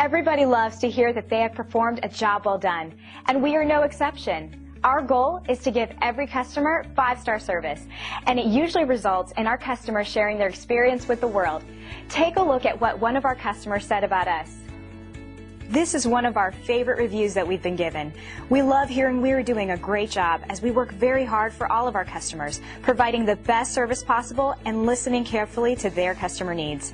Everybody loves to hear that they have performed a job well done, and we are no exception. Our goal is to give every customer 5-star service, and it usually results in our customers sharing their experience with the world. Take a look at what one of our customers said about us. This is one of our favorite reviews that we've been given. We love hearing we are doing a great job as we work very hard for all of our customers, providing the best service possible and listening carefully to their customer needs.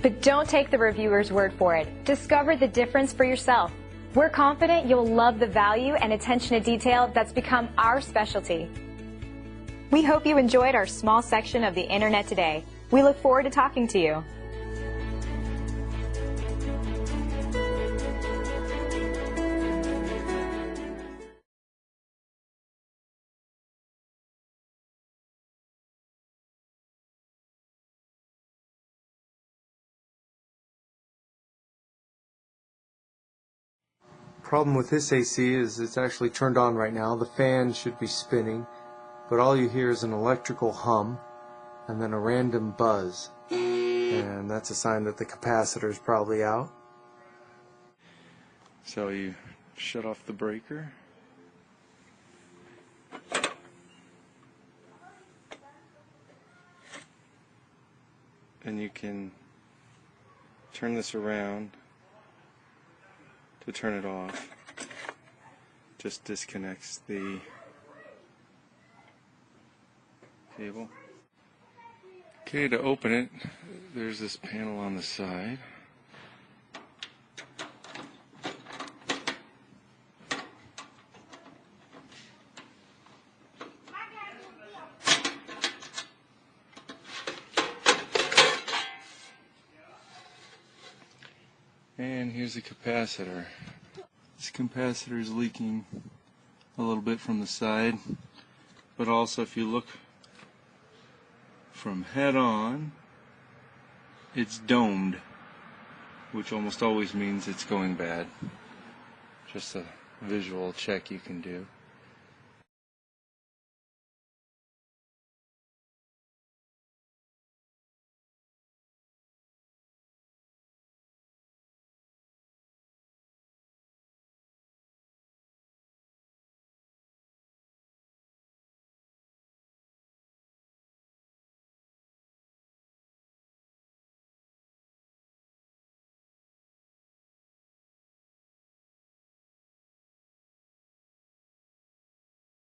But don't take the reviewer's word for it. Discover the difference for yourself. We're confident you'll love the value and attention to detail that's become our specialty. We hope you enjoyed our small section of the Internet today. We look forward to talking to you. Problem with this AC is it's actually turned on right now. The fan should be spinning, but all you hear is an electrical hum and then a random buzz, and that's a sign that the capacitor is probably out. So you shut off the breaker, and you can turn this around to turn it off. Just disconnects the cable. Okay, to open it, there's this panel on the side. And here's the capacitor. This capacitor is leaking a little bit from the side, but also if you look from head on, it's domed, which almost always means it's going bad. Just a visual check you can do.